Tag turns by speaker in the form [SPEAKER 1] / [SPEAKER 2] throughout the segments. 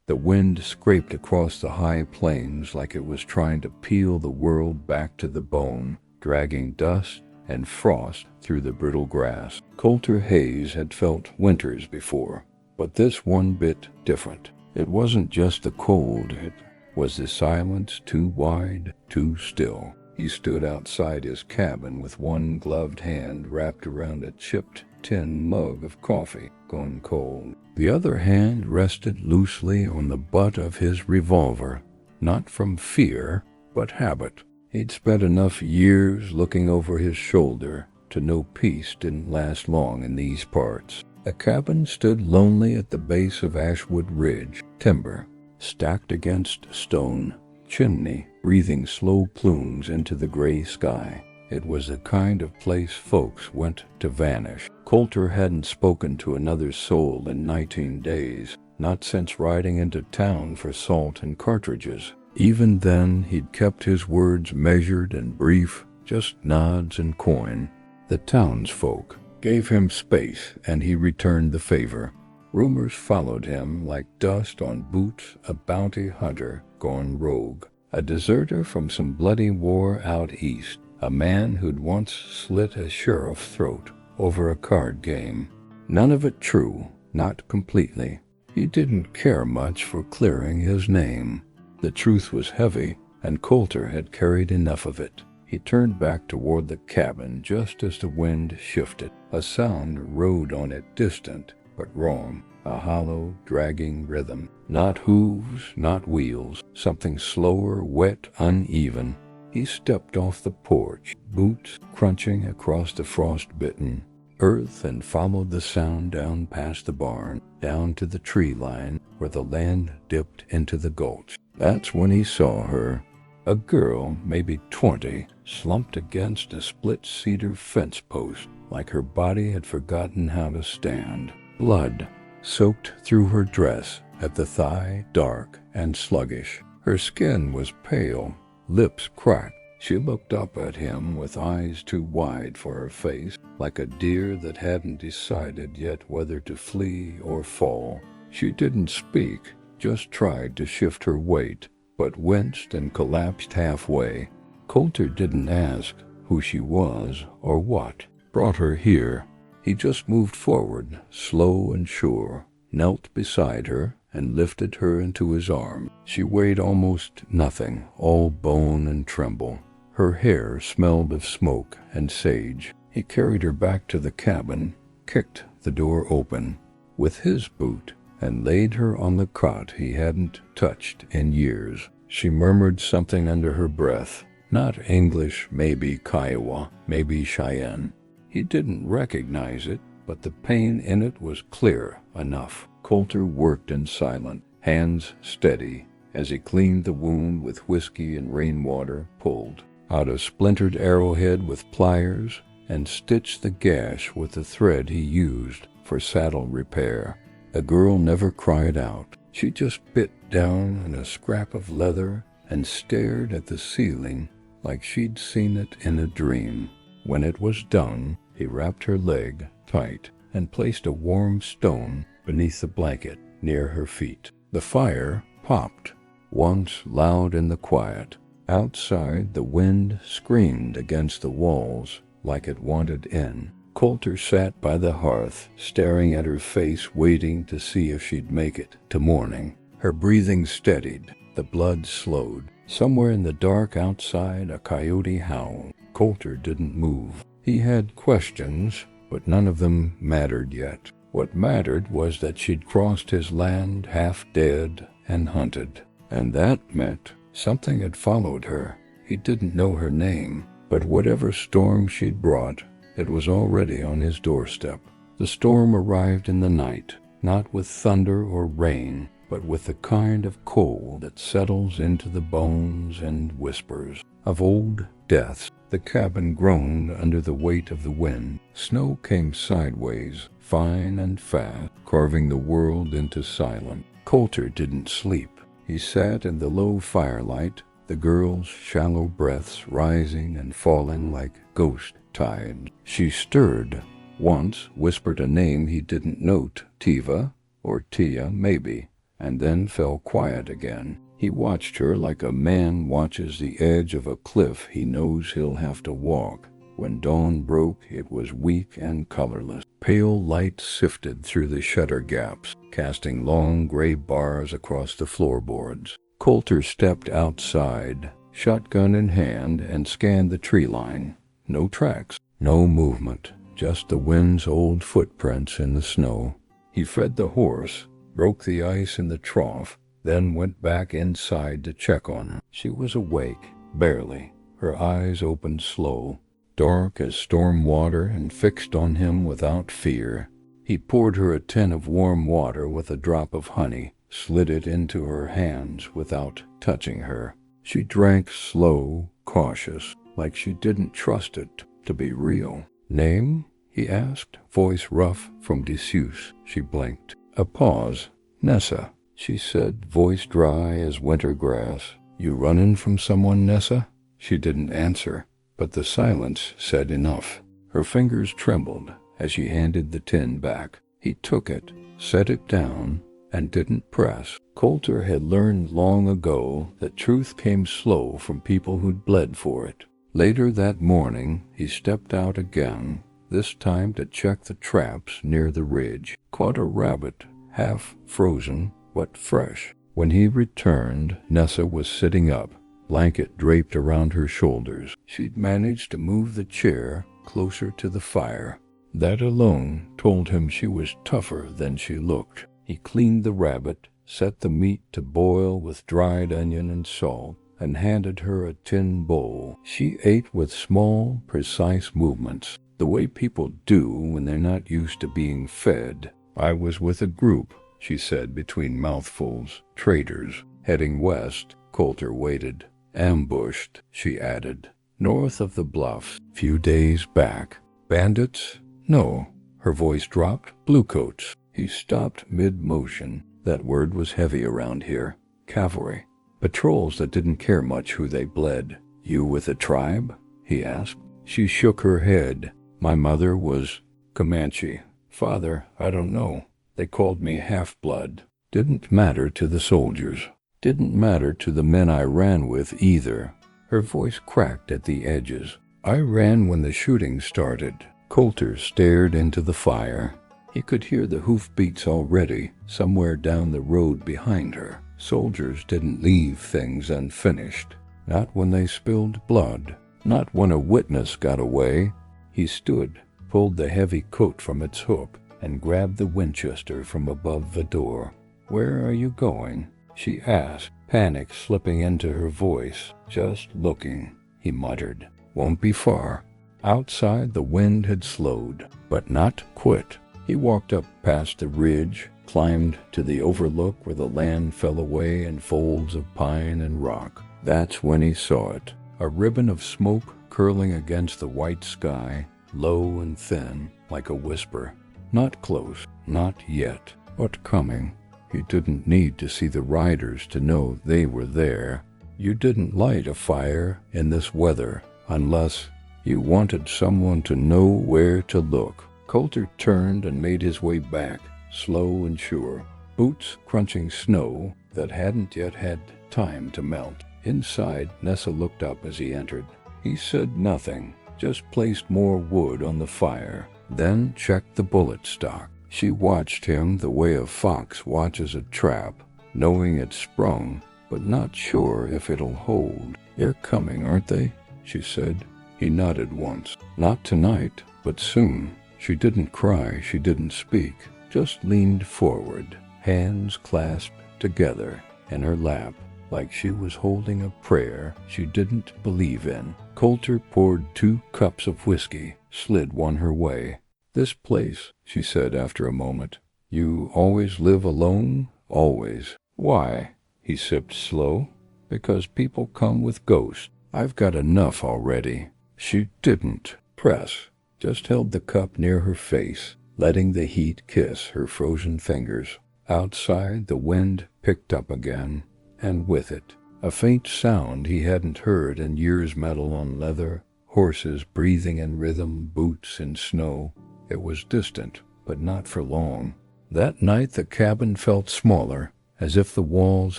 [SPEAKER 1] The wind scraped across the high plains like it was trying to peel the world back to the bone, dragging dust and frost through the brittle grass. Colter Hayes had felt winters before, but this one bit different. It wasn't just the cold, it was the silence too wide, too still. He stood outside his cabin with one gloved hand wrapped around a chipped tin mug of coffee gone cold. The other hand rested loosely on the butt of his revolver, not from fear, but habit. He'd spent enough years looking over his shoulder to know peace didn't last long in these parts. The cabin stood lonely at the base of Ashwood Ridge, timber, stacked against stone, chimney breathing slow plumes into the gray sky. It was the kind of place folks went to vanish. Colter hadn't spoken to another soul in 19 days, not since riding into town for salt and cartridges. Even then, he'd kept his words measured and brief, just nods and coin. The townsfolk gave him space, and he returned the favor. Rumors followed him like dust on boots, a bounty hunter gone rogue, a deserter from some bloody war out east, a man who'd once slit a sheriff's throat over a card game. None of it true, not completely. He didn't care much for clearing his name. The truth was heavy, and Colter had carried enough of it. He turned back toward the cabin just as the wind shifted. A sound rode on it, distant but wrong, a hollow, dragging rhythm. Not hooves, not wheels, something slower, wet, uneven. He stepped off the porch, boots crunching across the frost-bitten earth, and followed the sound down past the barn, down to the tree line where the land dipped into the gulch. That's when he saw her, a girl, maybe 20, slumped against a split cedar fence post, like her body had forgotten how to stand. Blood soaked through her dress at the thigh, dark and sluggish. Her skin was pale, lips cracked. She looked up at him with eyes too wide for her face, like a deer that hadn't decided yet whether to flee or fall. She didn't speak, just tried to shift her weight, but winced and collapsed halfway. Colter didn't ask who she was or what brought her here. He just moved forward, slow and sure, knelt beside her, and lifted her into his arms. She weighed almost nothing, all bone and tremble. Her hair smelled of smoke and sage. He carried her back to the cabin, kicked the door open with his boot, and laid her on the cot he hadn't touched in years. She murmured something under her breath, not English, maybe Kiowa, maybe Cheyenne. He didn't recognize it, but the pain in it was clear enough. Colter worked in silence, hands steady, as he cleaned the wound with whiskey and rainwater, pulled out a splintered arrowhead with pliers, and stitched the gash with the thread he used for saddle repair. The girl never cried out. She just bit down on a scrap of leather and stared at the ceiling like she'd seen it in a dream. When it was done, he wrapped her leg tight and placed a warm stone beneath the blanket near her feet. The fire popped, once loud in the quiet. Outside, the wind screamed against the walls like it wanted in. Colter sat by the hearth, staring at her face, waiting to see if she'd make it to morning. Her breathing steadied, the blood slowed. Somewhere in the dark outside, a coyote howled. Colter didn't move. He had questions, but none of them mattered yet. What mattered was that she'd crossed his land half dead and hunted. And that meant something had followed her. He didn't know her name, but whatever storm she'd brought, it was already on his doorstep. The storm arrived in the night, not with thunder or rain, but with the kind of cold that settles into the bones and whispers of old deaths. The cabin groaned under the weight of the wind. Snow came sideways, fine and fast, carving the world into silence. Colter didn't sleep. He sat in the low firelight, the girl's shallow breaths rising and falling like ghost tides. She stirred, once whispered a name he didn't note, Tiva or Tia maybe, and then fell quiet again. He watched her like a man watches the edge of a cliff he knows he'll have to walk. When dawn broke, it was weak and colorless. Pale light sifted through the shutter gaps, casting long gray bars across the floorboards. Colter stepped outside, shotgun in hand, and scanned the tree line. No tracks, no movement, just the wind's old footprints in the snow. He fed the horse, broke the ice in the trough, then went back inside to check on her. She was awake, barely, her eyes opened slow, dark as storm water, and fixed on him without fear. He poured her a tin of warm water with a drop of honey, slid it into her hands without touching her. She drank slow, cautious, like she didn't trust it to be real. "Name?" he asked, voice rough from disuse. She blinked. A pause. "Nessa," she said, voice dry as winter grass. "You runnin' from someone, Nessa?" She didn't answer, but the silence said enough. Her fingers trembled as she handed the tin back. He took it, set it down, and didn't press. Colter had learned long ago that truth came slow from people who'd bled for it. Later that morning, he stepped out again, this time to check the traps near the ridge. Caught a rabbit, half frozen, but fresh. When he returned, Nessa was sitting up, blanket draped around her shoulders. She'd managed to move the chair closer to the fire. That alone told him she was tougher than she looked. He cleaned the rabbit, set the meat to boil with dried onion and salt, and handed her a tin bowl. She ate with small, precise movements, the way people do when they're not used to being fed. "I was with a group," she said between mouthfuls. "Traders, heading west." Colter waited. "Ambushed," she added. "North of the bluffs, few days back." "Bandits?" "No." Her voice dropped. "Bluecoats." He stopped mid-motion. That word was heavy around here. "Cavalry. Patrols that didn't care much who they bled." "You with a tribe?" he asked. She shook her head. "My mother was Comanche. Father, I don't know. They called me half-blood." Didn't matter to the soldiers. Didn't matter to the men I ran with either. Her voice cracked at the edges. "I ran when the shooting started." Colter stared into the fire. He could hear the hoofbeats already, somewhere down the road behind her. Soldiers didn't leave things unfinished. Not when they spilled blood. Not when a witness got away. He stood, pulled the heavy coat from its hook, and grabbed the Winchester from above the door. "Where are you going?" she asked, panic slipping into her voice. "Just looking," he muttered. "Won't be far." Outside, the wind had slowed, but not quit. He walked up past the ridge, climbed to the overlook where the land fell away in folds of pine and rock. That's when he saw it. A ribbon of smoke curling against the white sky, low and thin, like a whisper. Not close, not yet, but coming. You didn't need to see the riders to know they were there. You didn't light a fire in this weather unless you wanted someone to know where to look. Colter turned and made his way back, slow and sure, boots crunching snow that hadn't yet had time to melt. Inside, Nessa looked up as he entered. He said nothing, just placed more wood on the fire, then checked the bullet stock. She watched him the way a fox watches a trap, knowing it's sprung, but not sure if it'll hold. "They're coming, aren't they?" she said. He nodded once. "Not tonight, but soon." She didn't cry, she didn't speak, just leaned forward, hands clasped together in her lap, like she was holding a prayer she didn't believe in. Colter poured 2 cups of whiskey, slid one her way. "This place," she said after a moment. "You always live alone?" "Always." "Why?" He sipped slow. "Because people come with ghosts. I've got enough already." She didn't press, just held the cup near her face, letting the heat kiss her frozen fingers. Outside, the wind picked up again, and with it, a faint sound he hadn't heard in years. Metal on leather, horses breathing in rhythm, boots in snow. It was distant, but not for long. That night the cabin felt smaller, as if the walls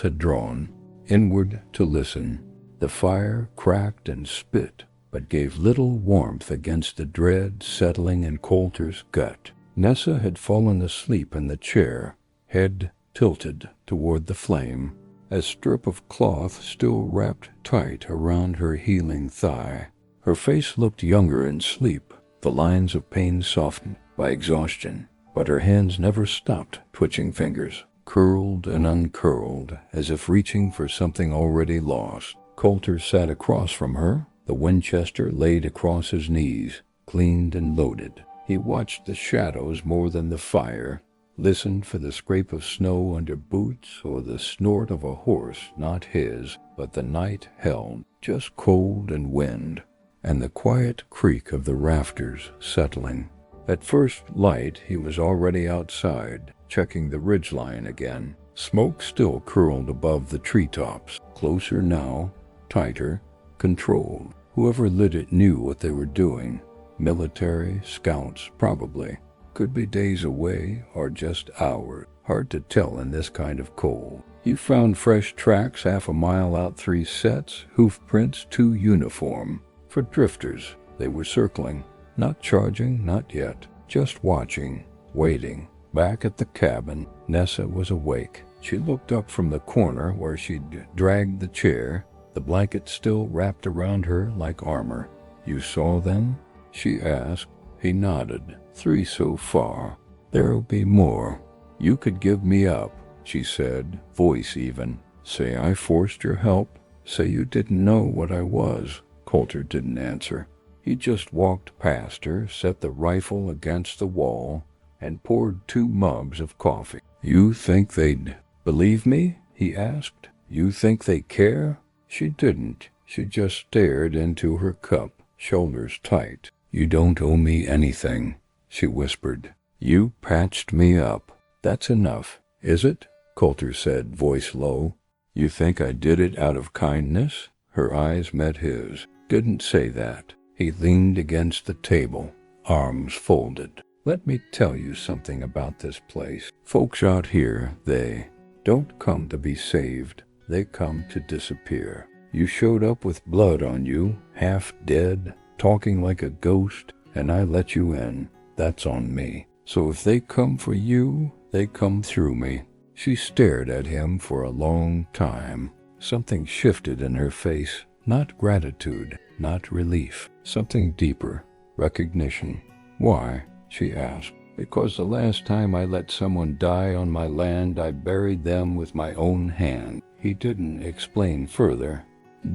[SPEAKER 1] had drawn inward to listen. The fire cracked and spit, but gave little warmth against the dread settling in Colter's gut. Nessa had fallen asleep in the chair, head tilted toward the flame, a strip of cloth still wrapped tight around her healing thigh. Her face looked younger in sleep, the lines of pain softened by exhaustion, but her hands never stopped twitching fingers, curled and uncurled, as if reaching for something already lost. Colter sat across from her, the Winchester laid across his knees, cleaned and loaded. He watched the shadows more than the fire, listened for the scrape of snow under boots or the snort of a horse not his, but the night held, just cold and wind, and the quiet creak of the rafters settling. At first light he was already outside, checking the ridgeline again. Smoke still curled above the treetops, closer now, tighter, controlled. Whoever lit it knew what they were doing. Military, scouts, probably. Could be days away or just hours. Hard to tell in this kind of cold. You found fresh tracks half a mile out, 3 sets, hoof prints, 2 uniform. For drifters, they were circling. Not charging, not yet. Just watching, waiting. Back at the cabin, Nessa was awake. She looked up from the corner where she'd dragged the chair, the blanket still wrapped around her like armor. "You saw them?" she asked. He nodded. 3 so far. There'll be more. "You could give me up," she said, voice even. "Say I forced your help. Say you didn't know what I was." Colter didn't answer. He just walked past her, set the rifle against the wall, and poured 2 mugs of coffee. "You think they'd believe me?" he asked. "You think they care?" She didn't. She just stared into her cup, shoulders tight. "You don't owe me anything," she whispered. "You patched me up. That's enough, is it?" Colter said, voice low. "You think I did it out of kindness?" Her eyes met his. "Didn't say that." He leaned against the table, arms folded. "Let me tell you something about this place. Folks out here, they don't come to be saved. They come to disappear. You showed up with blood on you, half dead, talking like a ghost, and I let you in. That's on me. So if they come for you, they come through me." She stared at him for a long time. Something shifted in her face, not gratitude, not relief, something deeper, recognition. "Why?" she asked. "Because the last time I let someone die on my land, I buried them with my own hand." He didn't explain further.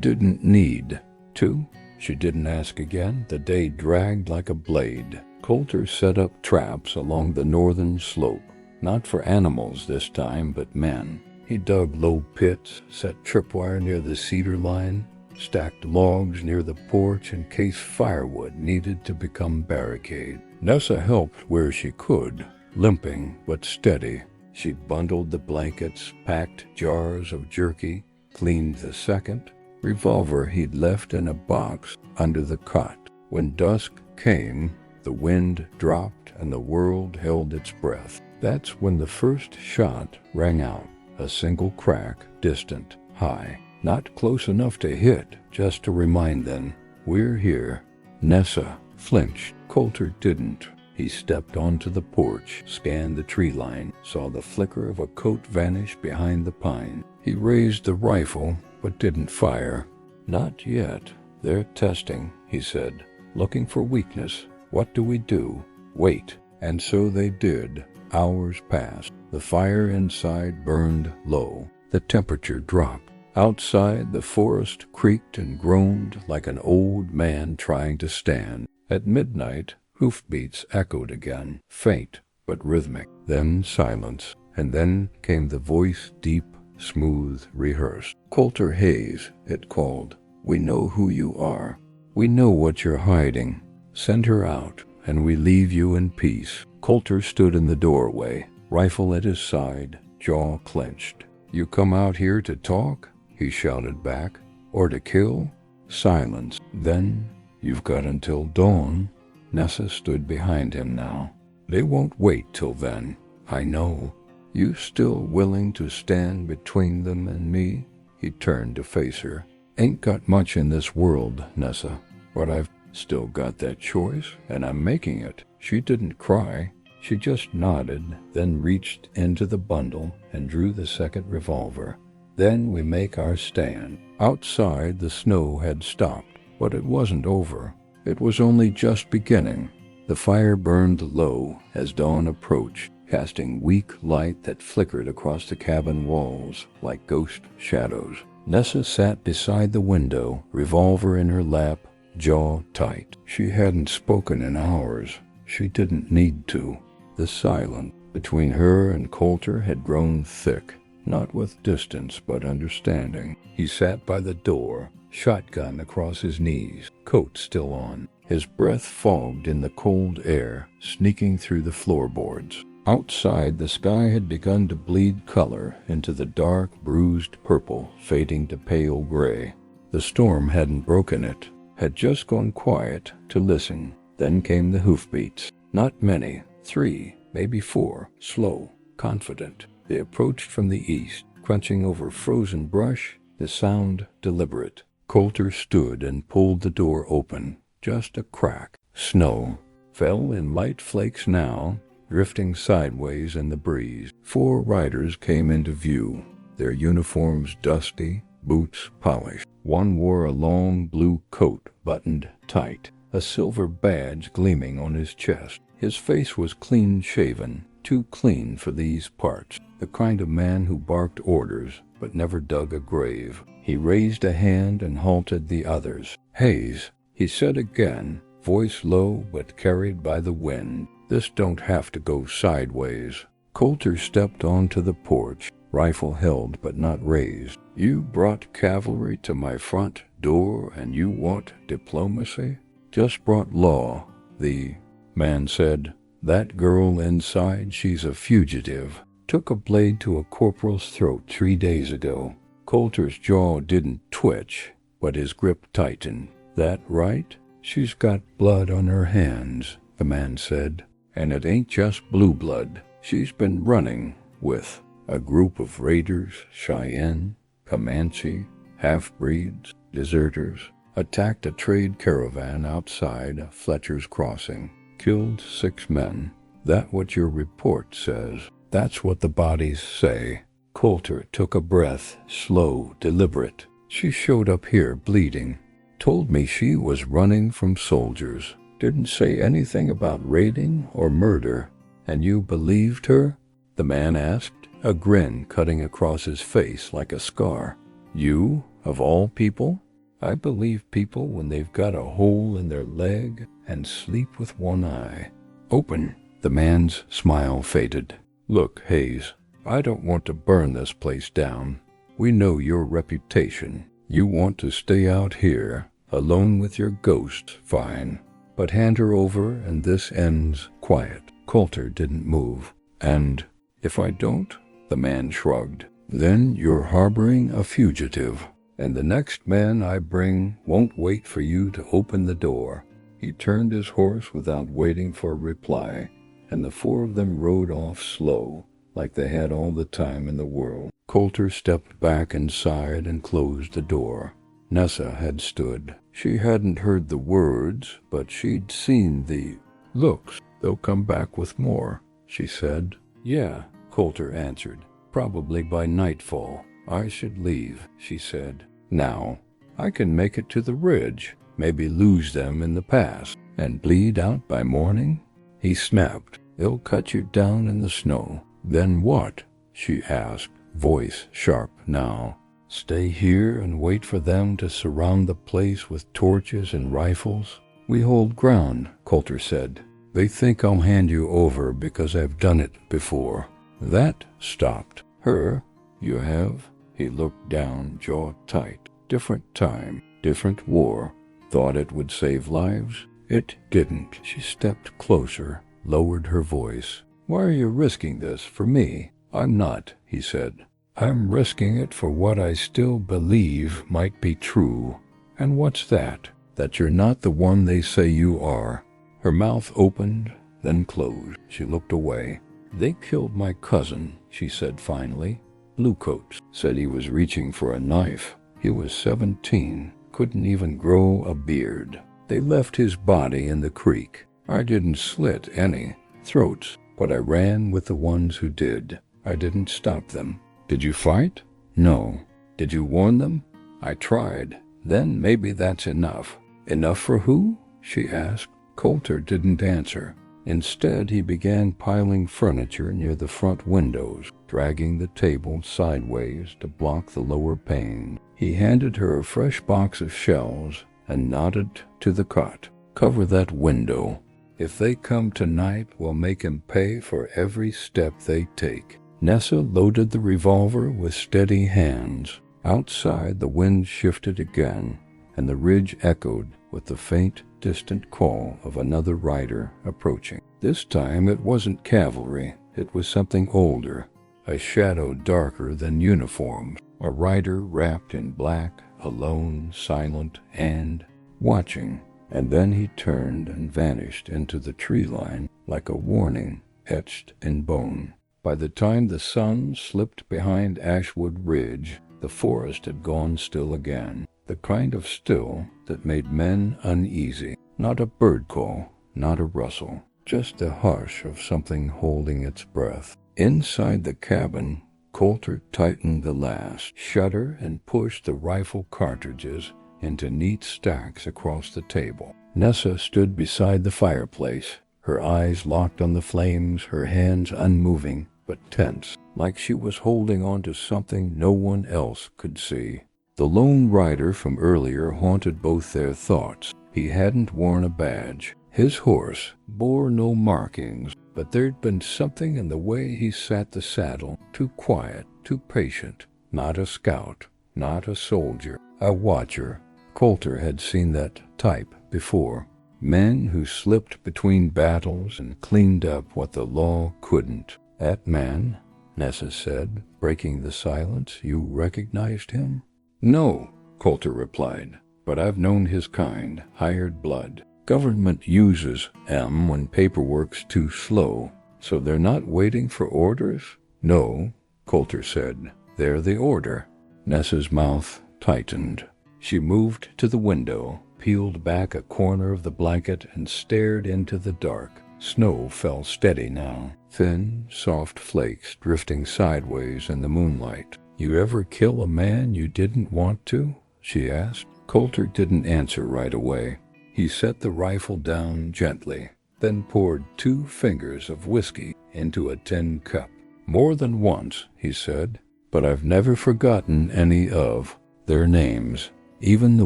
[SPEAKER 1] Didn't need to. She didn't ask again. The day dragged like a blade. Colter set up traps along the northern slope, not for animals this time, but men. He dug low pits, set tripwire near the cedar line, stacked logs near the porch in case firewood needed to become barricade. Nessa helped where she could, limping but steady. She bundled the blankets, packed jars of jerky, cleaned the second revolver he'd left in a box under the cot. When dusk came, the wind dropped and the world held its breath. That's when the first shot rang out, a single crack, distant, high. Not close enough to hit, just to remind them, "We're here." Nessa flinched. Colter didn't. He stepped onto the porch, scanned the tree line, saw the flicker of a coat vanish behind the pine. He raised the rifle, but didn't fire. "Not yet. They're testing," he said, "looking for weakness. What do we do? Wait." And so they did. Hours passed. The fire inside burned low. The temperature dropped. Outside, the forest creaked and groaned like an old man trying to stand. At midnight, hoofbeats echoed again, faint but rhythmic. Then silence, and then came the voice, deep, smooth, rehearsed. "Colter Hayes," it called. "We know who you are. We know what you're hiding. Send her out, and we leave you in peace." Colter stood in the doorway, rifle at his side, jaw clenched. "You come out here to talk?" he shouted back. "Or to kill?" Silence. Then, "You've got until dawn." Nessa stood behind him now. "They won't wait till then. I know. You still willing to stand between them and me?" He turned to face her. "Ain't got much in this world, Nessa, but I've still got that choice, and I'm making it." She didn't cry. She just nodded, then reached into the bundle and drew the second revolver. "Then we make our stand." Outside, the snow had stopped, but it wasn't over. It was only just beginning. The fire burned low as dawn approached, casting weak light that flickered across the cabin walls like ghost shadows. Nessa sat beside the window, revolver in her lap, jaw tight. She hadn't spoken in hours. She didn't need to. The silence between her and Colter had grown thick, not with distance but understanding. He sat by the door, shotgun across his knees, coat still on. His breath fogged in the cold air, sneaking through the floorboards. Outside, the sky had begun to bleed color into the dark, bruised purple, fading to pale gray. The storm hadn't broken it, had just gone quiet to listen. Then came the hoofbeats. Not many, 3, maybe 4, slow, confident. They approached from the east, crunching over frozen brush, the sound deliberate. Colter stood and pulled the door open. Just a crack. Snow fell in light flakes now, drifting sideways in the breeze. 4 riders came into view, their uniforms dusty, boots polished. One wore a long blue coat buttoned tight, a silver badge gleaming on his chest. His face was clean-shaven, too clean for these parts, the kind of man who barked orders but never dug a grave. He raised a hand and halted the others. "Hayes," he said again, voice low but carried by the wind. "This don't have to go sideways." Colter stepped onto the porch, rifle held but not raised. "You brought cavalry to my front door and you want diplomacy?" "Just brought law," the man said. "That girl inside, she's a fugitive. Took a blade to a corporal's throat 3 days ago." Colter's jaw didn't twitch, but his grip tightened. "That right? She's got blood on her hands," the man said. "And it ain't just blue blood. She's been running with a group of raiders, Cheyenne, Comanche, half-breeds, deserters. Attacked a trade caravan outside Fletcher's Crossing. Killed 6 men. That what your report says?" "That's what the bodies say." Colter took a breath, slow, deliberate. "She showed up here bleeding. Told me she was running from soldiers. Didn't say anything about raiding or murder." "And you believed her?" the man asked, a grin cutting across his face like a scar. "You, of all people?" "I believe people when they've got a hole in their leg and sleep with one eye open." The man's smile faded. "Look, Hayes, I don't want to burn this place down. We know your reputation. You want to stay out here, alone with your ghost, fine. But hand her over and this ends quiet." Colter didn't move. "And if I don't?" the man shrugged. "Then you're harboring a fugitive, and the next man I bring won't wait for you to open the door." He turned his horse without waiting for a reply, and the 4 of them rode off slow, like they had all the time in the world. Colter stepped back inside and closed the door. Nessa had stood. She hadn't heard the words, but she'd seen the looks. "They'll come back with more," she said. "Yeah," Colter answered. "Probably by nightfall. I should leave," she said. "Now, I can make it to the ridge, maybe lose them in the pass, and bleed out by morning." He snapped. "They'll cut you down in the snow." "Then what?" she asked, voice sharp now. "Stay here and wait for them to surround the place with torches and rifles?" "We hold ground," Colter said. "They think I'll hand you over because I've done it before." That stopped her. "You have?" He looked down, jaw tight. "Different time, different war. Thought it would save lives? It didn't." She stepped closer, lowered her voice. "Why are you risking this for me?" "I'm not," he said. "I'm risking it for what I still believe might be true." "And what's that?" "That you're not the one they say you are." Her mouth opened, then closed. She looked away. "They killed my cousin," she said finally. Bluecoats said he was reaching for a knife. He was 17, couldn't even grow a beard. They left his body in the creek. I didn't slit any throats, but I ran with the ones who did. I didn't stop them. Did you fight? No. Did you warn them? I tried. Then maybe that's enough. Enough for who? She asked. Colter didn't answer. Instead, he began piling furniture near the front windows, dragging the table sideways to block the lower pane. He handed her a fresh box of shells and nodded to the cot. Cover that window. If they come tonight, we'll make him pay for every step they take. Nessa loaded the revolver with steady hands. Outside, the wind shifted again, and the ridge echoed with the faint, distant call of another rider approaching. This time it wasn't cavalry, it was something older, a shadow darker than uniforms, a rider wrapped in black, alone, silent, and watching. And then he turned and vanished into the tree line like a warning etched in bone. By the time the sun slipped behind Ashwood Ridge, the forest had gone still again, the kind of still that made men uneasy. Not a bird call, not a rustle, just the hush of something holding its breath. Inside the cabin, Colter tightened the last shutter and pushed the rifle cartridges into neat stacks across the table. Nessa stood beside the fireplace, her eyes locked on the flames, her hands unmoving but tense, like she was holding on to something no one else could see. The lone rider from earlier haunted both their thoughts. He hadn't worn a badge. His horse bore no markings, but there'd been something in the way he sat the saddle, too quiet, too patient. Not a scout, not a soldier, a watcher. Colter had seen that type before. Men who slipped between battles and cleaned up what the law couldn't. That man, Nessa said, breaking the silence, you recognized him? No, Colter replied, but I've known his kind, hired blood. Government uses them when paperwork's too slow, so they're not waiting for orders? No, Colter said, they're the order. Nessa's mouth tightened. She moved to the window, peeled back a corner of the blanket, and stared into the dark. Snow fell steady now, thin, soft flakes drifting sideways in the moonlight. You ever kill a man you didn't want to? She asked. Colter didn't answer right away. He set the rifle down gently, then poured 2 fingers of whiskey into a tin cup. More than once, he said, but I've never forgotten any of their names, even the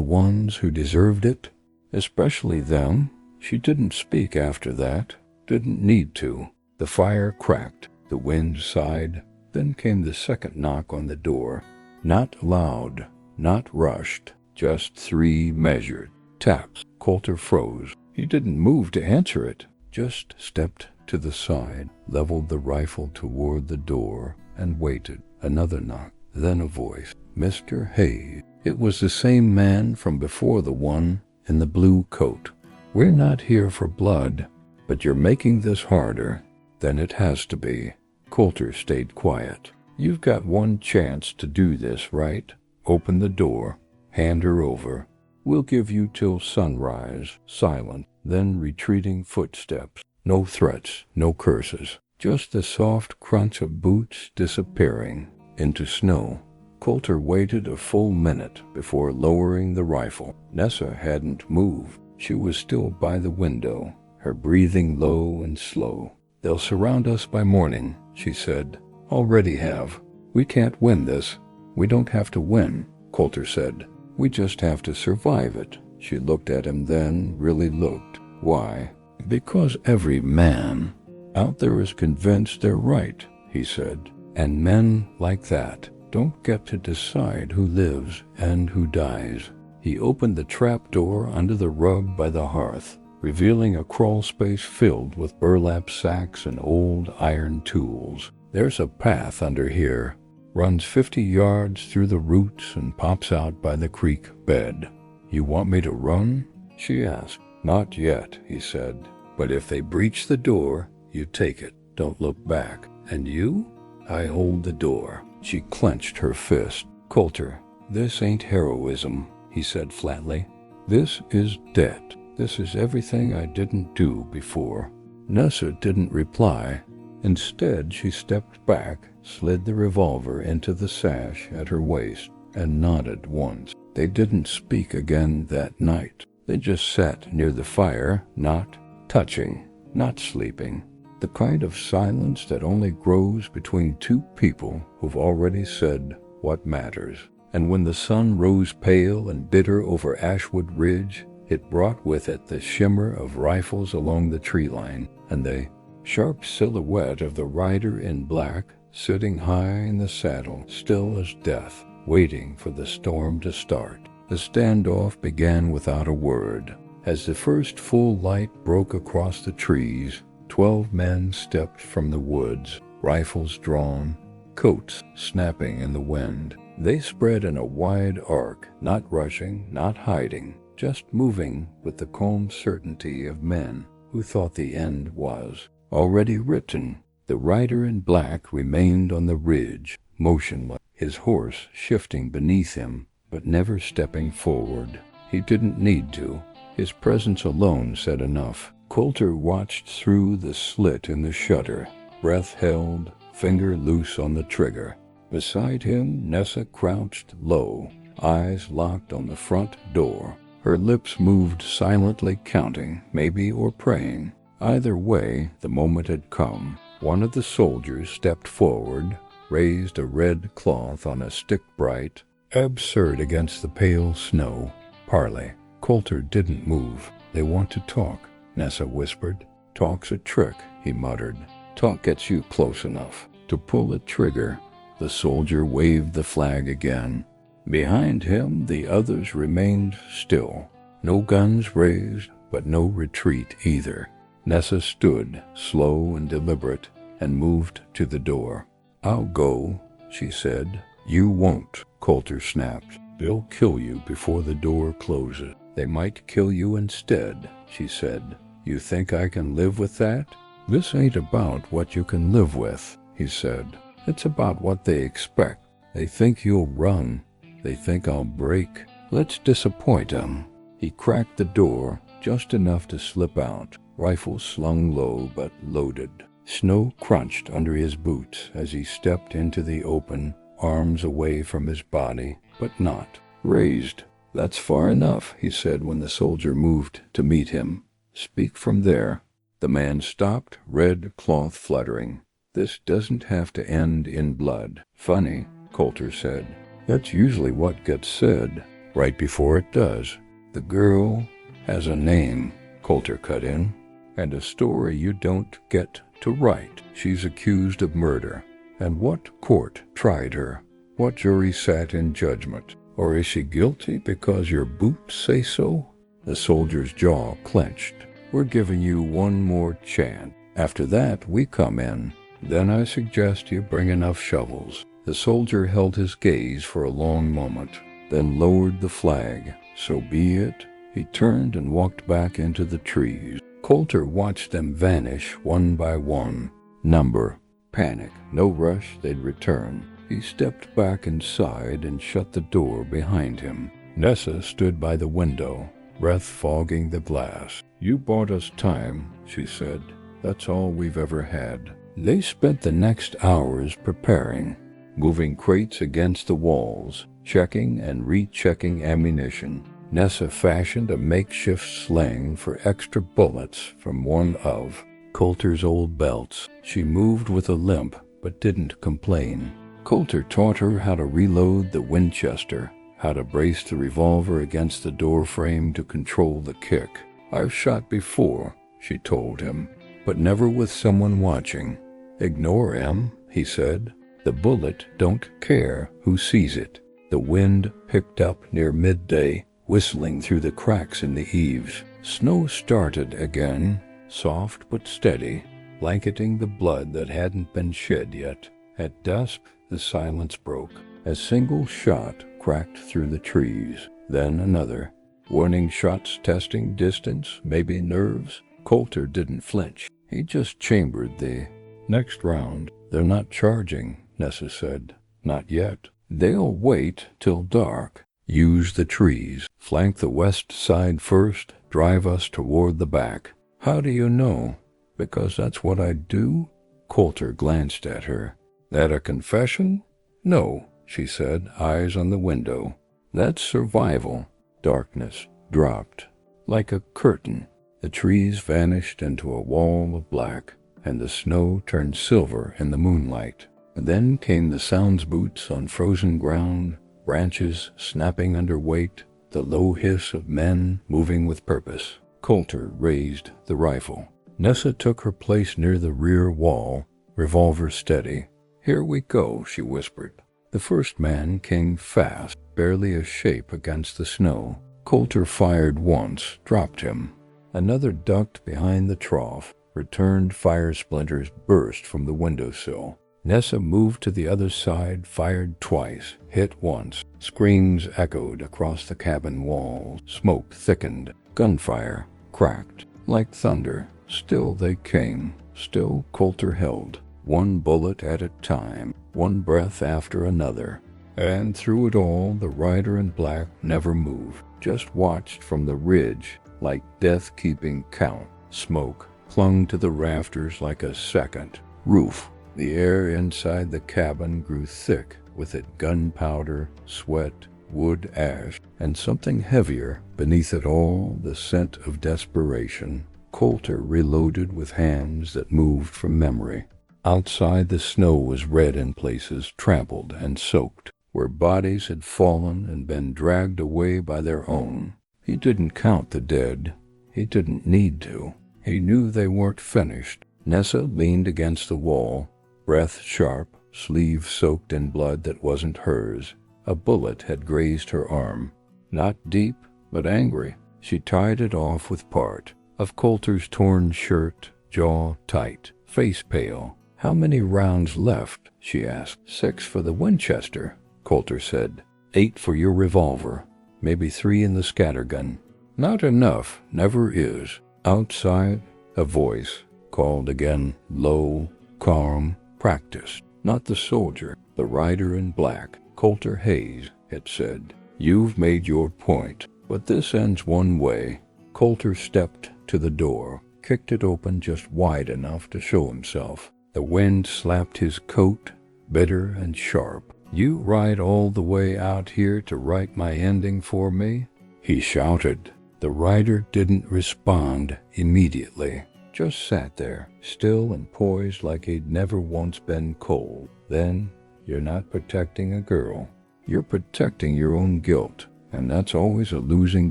[SPEAKER 1] ones who deserved it, especially them. She didn't speak after that, didn't need to. The fire cracked, the wind sighed, then came the second knock on the door. Not loud, not rushed, just 3 measured taps. Colter froze. He didn't move to answer it, just stepped to the side, leveled the rifle toward the door, and waited. Another knock, then a voice. Mr. Hayes. It was the same man from before, the one in the blue coat. We're not here for blood, but you're making this harder than it has to be. Colter stayed quiet. You've got one chance to do this, right? Open the door, hand her over. We'll give you till sunrise, silent, then retreating footsteps. No threats, no curses, just the soft crunch of boots disappearing into snow. Colter waited a full minute before lowering the rifle. Nessa hadn't moved. She was still by the window, her breathing low and slow. They'll surround us by morning, she said. Already have. We can't win this. We don't have to win, Colter said. We just have to survive it. She looked at him then, really looked. Why? Because every man out there is convinced they're right, he said. And men like that don't get to decide who lives and who dies. He opened the trap door under the rug by the hearth, revealing a crawl space filled with burlap sacks and old iron tools. There's a path under here, runs 50 yards through the roots and pops out by the creek bed. You want me to run? She asked. Not yet, he said. But if they breach the door, you take it. Don't look back. And you? I hold the door." She clenched her fist. "Colter, this ain't heroism," he said flatly. "This is debt. This is everything I didn't do before." Nessa didn't reply. Instead, she stepped back, slid the revolver into the sash at her waist, and nodded once. They didn't speak again that night. They just sat near the fire, not touching, not sleeping. The kind of silence that only grows between two people who've already said what matters. And when the sun rose pale and bitter over Ashwood Ridge, it brought with it the shimmer of rifles along the tree line, and the sharp silhouette of the rider in black, sitting high in the saddle, still as death, waiting for the storm to start. The standoff began without a word. As the first full light broke across the trees, 12 men stepped from the woods, rifles drawn, coats snapping in the wind. They spread in a wide arc, not rushing, not hiding, just moving with the calm certainty of men who thought the end was already written. The rider in black remained on the ridge, motionless, his horse shifting beneath him, but never stepping forward. He didn't need to. His presence alone said enough. Colter watched through the slit in the shutter, breath held, finger loose on the trigger. Beside him, Nessa crouched low, eyes locked on the front door. Her lips moved silently, counting, maybe, or praying. Either way, the moment had come. One of the soldiers stepped forward, raised a red cloth on a stick bright, absurd against the pale snow. "Parley." Colter didn't move. "They want to talk," Nessa whispered. "Talk's a trick," he muttered. "Talk gets you close enough to pull a trigger." The soldier waved the flag again. Behind him, the others remained still. No guns raised, but no retreat either. Nessa stood, slow and deliberate, and moved to the door. "I'll go," she said. "You won't," Colter snapped. "They'll kill you before the door closes." "They might kill you instead," she said. "You think I can live with that?" "This ain't about what you can live with," he said. "It's about what they expect. They think you'll run. They think I'll break. Let's disappoint them." He cracked the door just enough to slip out, rifle slung low but loaded. Snow crunched under his boots as he stepped into the open, arms away from his body, but not raised. "That's far enough," he said when the soldier moved to meet him. "Speak from there." The man stopped, red cloth fluttering. "This doesn't have to end in blood." "Funny," Colter said. "That's usually what gets said, right before it does." "The girl has a name," Colter cut in, "and a story you don't get to write. She's accused of murder. And what court tried her? What jury sat in judgment? Or is she guilty because your boots say so?" The soldier's jaw clenched. "We're giving you one more chance. After that, we come in. Then I suggest you bring enough shovels." The soldier held his gaze for a long moment, then lowered the flag. "So be it." He turned and walked back into the trees. Colter watched them vanish one by one. Number. Panic. No rush, they'd return. He stepped back inside and shut the door behind him. Nessa stood by the window, breath fogging the glass. "You bought us time," she said. "That's all we've ever had." They spent the next hours preparing, moving crates against the walls, checking and rechecking ammunition. Nessa fashioned a makeshift sling for extra bullets from one of Colter's old belts. She moved with a limp, but didn't complain. Colter taught her how to reload the Winchester, how to brace the revolver against the door frame to control the kick. "I've shot before," she told him, "but never with someone watching." "Ignore him," he said. "The bullet don't care who sees it." The wind picked up near midday, whistling through the cracks in the eaves. Snow started again, soft but steady, blanketing the blood that hadn't been shed yet. At dusk, the silence broke. A single shot cracked through the trees, then another. Warning shots testing distance, maybe nerves. Colter didn't flinch. He just chambered the next round. "They're not charging," Nessa said. "Not yet. They'll wait till dark. Use the trees. Flank the west side first. Drive us toward the back." "How do you know?" "Because that's what I do." Colter glanced at her. "That a confession?" "No," she said, eyes on the window. "That's survival." Darkness dropped. Like a curtain, the trees vanished into a wall of black, and the snow turned silver in the moonlight. And then came the sounds boots on frozen ground, branches snapping under weight, the low hiss of men moving with purpose. Colter raised the rifle. Nessa took her place near the rear wall, revolver steady. "Here we go," she whispered. The first man came fast, barely a shape against the snow. Colter fired once, dropped him. Another ducked behind the trough. Returned fire splinters burst from the windowsill. Nessa moved to the other side, fired twice, hit once. Screams echoed across the cabin walls. Smoke thickened. Gunfire cracked like thunder. Still they came. Still Colter held. One bullet at a time, one breath after another. And through it all, the rider in black never moved, just watched from the ridge like death keeping count. Smoke clung to the rafters like a second roof. The air inside the cabin grew thick with it, gunpowder, sweat, wood ash, and something heavier beneath it all, the scent of desperation. Colter reloaded with hands that moved from memory. Outside, the snow was red in places, trampled and soaked, where bodies had fallen and been dragged away by their own. He didn't count the dead. He didn't need to. He knew they weren't finished. Nessa leaned against the wall, breath sharp, sleeve soaked in blood that wasn't hers. A bullet had grazed her arm. Not deep, but angry. She tied it off with part of Colter's torn shirt, jaw tight, face pale. "How many rounds left?" she asked. "6 for the Winchester," Colter said. "8 for your revolver. Maybe 3 in the scattergun." "Not enough, never is." Outside, a voice called again, low, calm, practiced. Not the soldier, the rider in black. "Colter Hayes," it said. "You've made your point, but this ends one way." Colter stepped to the door, kicked it open just wide enough to show himself. The wind slapped his coat, bitter and sharp. "You ride all the way out here to write my ending for me?" he shouted. The rider didn't respond immediately, just sat there, still and poised like he'd never once been cold. "Then you're not protecting a girl. You're protecting your own guilt, and that's always a losing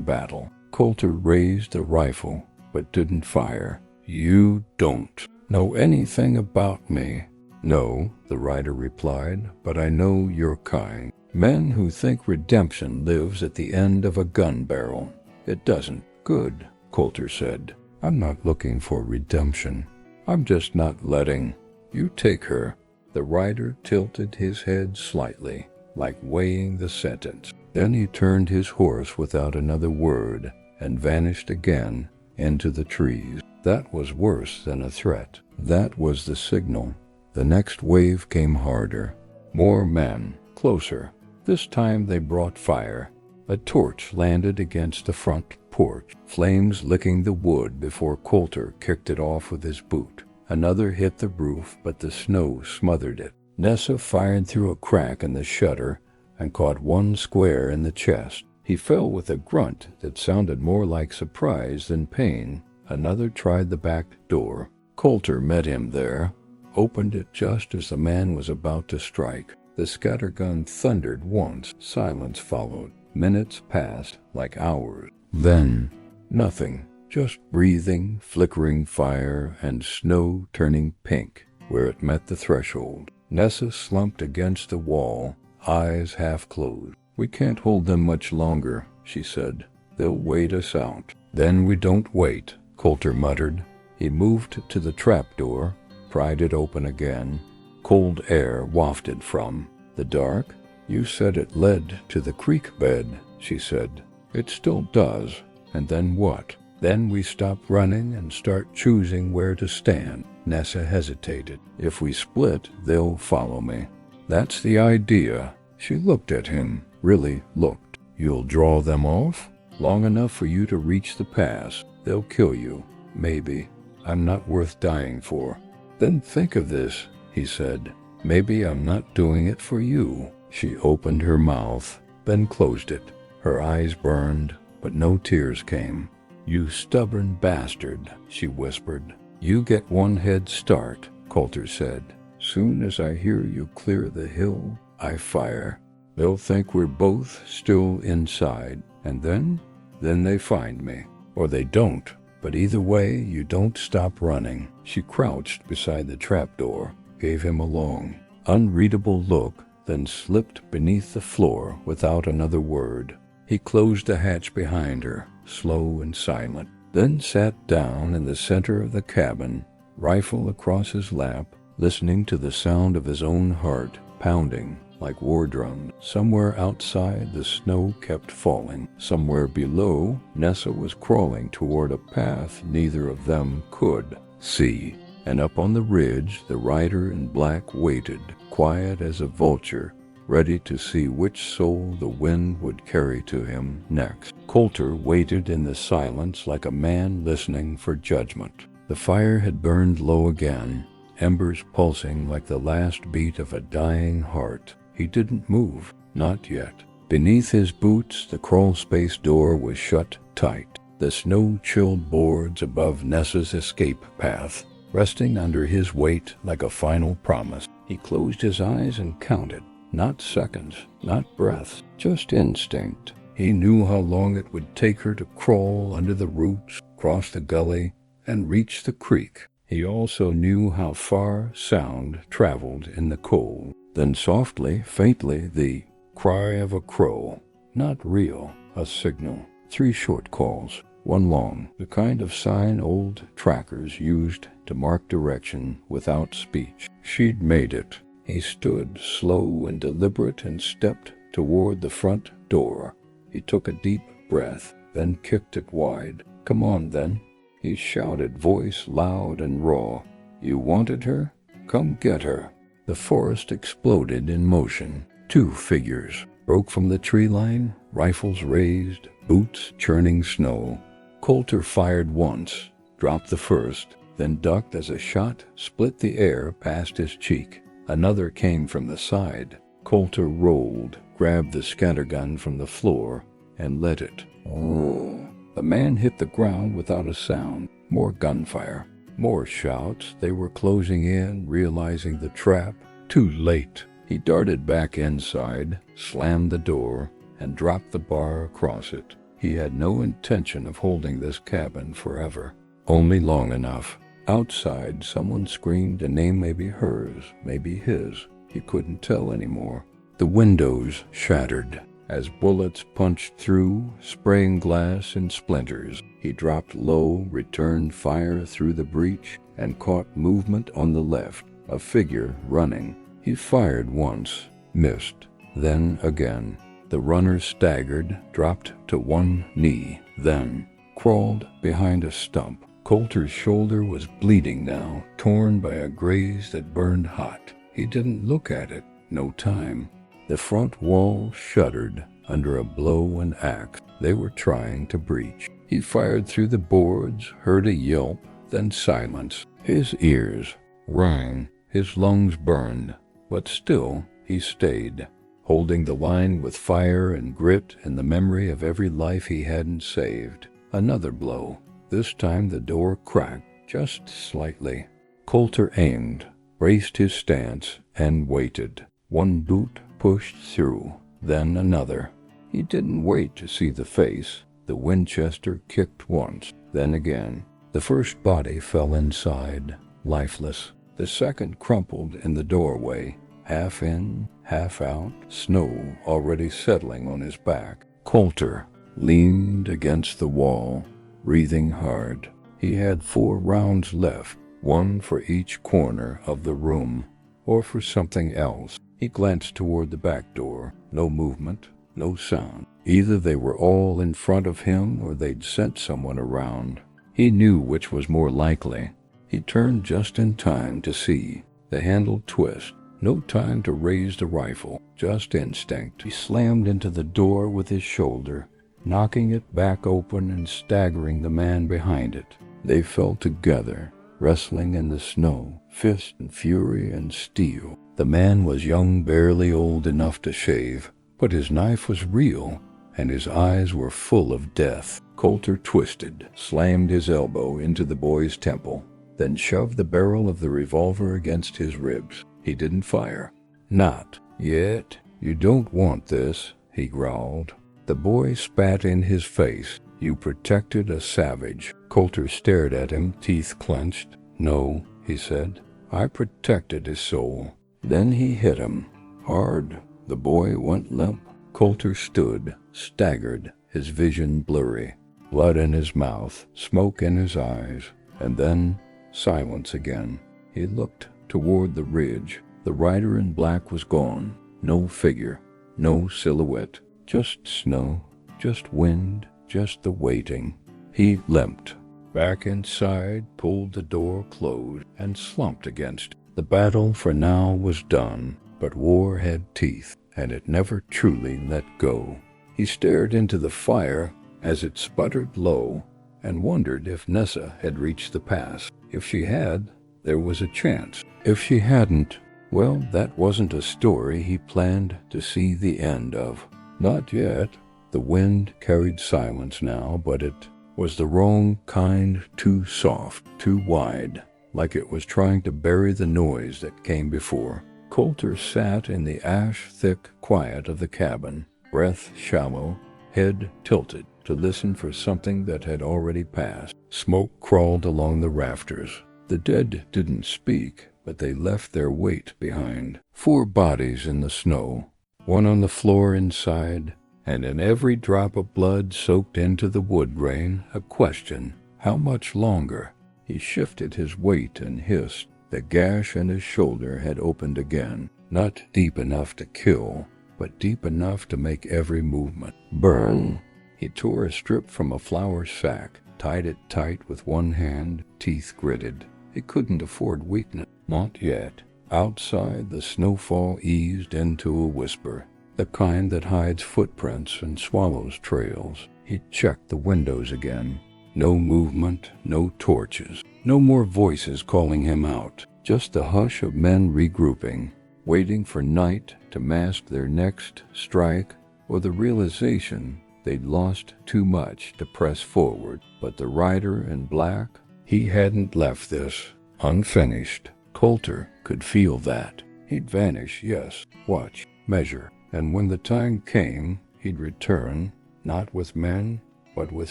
[SPEAKER 1] battle." Colter raised the rifle, but didn't fire. "You don't know anything about me." "No," the rider replied, "but I know your kind. Men who think redemption lives at the end of a gun barrel. It doesn't." "Good," Colter said. "I'm not looking for redemption. I'm just not letting you take her." The rider tilted his head slightly, like weighing the sentence. Then he turned his horse without another word and vanished again into the trees. That was worse than a threat. That was the signal. The next wave came harder. More men, closer. This time they brought fire. A torch landed against the front porch, flames licking the wood before Colter kicked it off with his boot. Another hit the roof, but the snow smothered it. Nessa fired through a crack in the shutter and caught one square in the chest. He fell with a grunt that sounded more like surprise than pain. Another tried the back door. Colter met him there, opened it just as the man was about to strike. The scattergun thundered once. Silence followed. Minutes passed like hours. Then, nothing. Just breathing, flickering fire, and snow turning pink where it met the threshold. Nessa slumped against the wall, eyes half closed. "We can't hold them much longer," she said. "They'll wait us out." "Then we don't wait," Colter muttered. He moved to the trapdoor, pried it open again. Cold air wafted from the dark. "You said it led to the creek bed," she said. "It still does. And then what?" "Then we stop running and start choosing where to stand." Nessa hesitated. If we split, they'll follow me. That's the idea. She looked at him, really looked. You'll draw them off? Long enough for you to reach the pass. They'll kill you. Maybe. I'm not worth dying for. Then think of this, he said. Maybe I'm not doing it for you. She opened her mouth, then closed it. Her eyes burned, but no tears came. You stubborn bastard, she whispered. You get one head start, Colter said. Soon as I hear you clear the hill, I fire. They'll think we're both still inside, and then they find me. Or they don't. But either way, you don't stop running. She crouched beside the trapdoor, gave him a long, unreadable look, then slipped beneath the floor without another word. He closed the hatch behind her, slow and silent, then sat down in the center of the cabin, rifle across his lap, listening to the sound of his own heart pounding like war drums. Somewhere outside, the snow kept falling. Somewhere below, Nessa was crawling toward a path neither of them could see. And up on the ridge, the rider in black waited, quiet as a vulture, ready to see which soul the wind would carry to him next. Colter waited in the silence like a man listening for judgment. The fire had burned low again, embers pulsing like the last beat of a dying heart. He didn't move, not yet. Beneath his boots, the crawl-space door was shut tight. The snow-chilled boards above Nessa's escape path, resting under his weight like a final promise. He closed his eyes and counted. Not seconds, not breaths, just instinct. He knew how long it would take her to crawl under the roots, cross the gully, and reach the creek. He also knew how far sound traveled in the cold. Then softly, faintly, the cry of a crow. Not real, a signal. 3 short calls, 1 long, the kind of sign old trackers used to mark direction without speech. She'd made it. He stood slow and deliberate and stepped toward the front door. He took a deep breath, then kicked it wide. Come on, then. He shouted, voice loud and raw. You wanted her? Come get her. The forest exploded in motion. 2 figures broke from the tree line, rifles raised, boots churning snow. Colter fired once, dropped the first, then ducked as a shot split the air past his cheek. Another came from the side. Colter rolled, grabbed the scattergun from the floor, and let it. Oh. The man hit the ground without a sound. More gunfire. More shouts. They were closing in, realizing the trap. Too late. He darted back inside, slammed the door, and dropped the bar across it. He had no intention of holding this cabin forever. Only long enough. Outside, someone screamed a name, maybe hers, maybe his. He couldn't tell anymore. The windows shattered as bullets punched through, spraying glass in splinters. He dropped low, returned fire through the breach, and caught movement on the left, a figure running. He fired once, missed, then again. The runner staggered, dropped to one knee, then crawled behind a stump. Colter's shoulder was bleeding now, torn by a graze that burned hot. He didn't look at it, no time. The front wall shuddered under a blow and axe they were trying to breach. He fired through the boards, heard a yelp, then silence. His ears rang, his lungs burned, but still he stayed, holding the line with fire and grit and the memory of every life he hadn't saved. Another blow. This time the door cracked, just slightly. Colter aimed, braced his stance, and waited. One boot pushed through, then another. He didn't wait to see the face. The Winchester kicked once, then again. The first body fell inside, lifeless. The second crumpled in the doorway, half in, half out, snow already settling on his back. Colter leaned against the wall, breathing hard. He had 4 rounds left, 1 for each corner of the room, or for something else. He glanced toward the back door. No movement, no sound. Either they were all in front of him or they'd sent someone around. He knew which was more likely. He turned just in time to see the handle twist. No time to raise the rifle, just instinct. He slammed into the door with his shoulder, knocking it back open and staggering the man behind it. They fell together, wrestling in the snow, fist and fury and steel. The man was young, barely old enough to shave, but his knife was real, and his eyes were full of death. Colter twisted, slammed his elbow into the boy's temple, then shoved the barrel of the revolver against his ribs. He didn't fire. "Not yet. You don't want this," he growled. The boy spat in his face. "You protected a savage." Colter stared at him, teeth clenched. "No," he said. "I protected his soul." Then he hit him. Hard. The boy went limp. Colter stood, staggered, his vision blurry. Blood in his mouth, smoke in his eyes, and then silence again. He looked toward the ridge. The rider in black was gone. No figure, no silhouette. Just snow, just wind, just the waiting. He limped back inside, pulled the door closed, and slumped against it. The battle for now was done, but war had teeth, and it never truly let go. He stared into the fire as it sputtered low, and wondered if Nessa had reached the pass. If she had, there was a chance. If she hadn't, well, that wasn't a story he planned to see the end of. Not yet. The wind carried silence now, but it was the wrong kind, too soft, too wide, like it was trying to bury the noise that came before. Colter sat in the ash-thick quiet of the cabin, breath shallow, head tilted, to listen for something that had already passed. Smoke crawled along the rafters. The dead didn't speak, but they left their weight behind. 4 bodies in the snow, one on the floor inside, and in every drop of blood soaked into the wood grain, a question: how much longer? He shifted his weight and hissed. The gash in his shoulder had opened again, not deep enough to kill, but deep enough to make every movement burn. He tore a strip from a flour sack, tied it tight with one hand, teeth gritted. He couldn't afford weakness. Not yet. Outside, the snowfall eased into a whisper, the kind that hides footprints and swallows trails. He checked the windows again. No movement, no torches, no more voices calling him out. Just the hush of men regrouping, waiting for night to mask their next strike, or the realization they'd lost too much to press forward. But the rider in black, he hadn't left this unfinished. Colter could feel that. He'd vanish, yes, watch, measure, and when the time came, he'd return, not with men, but with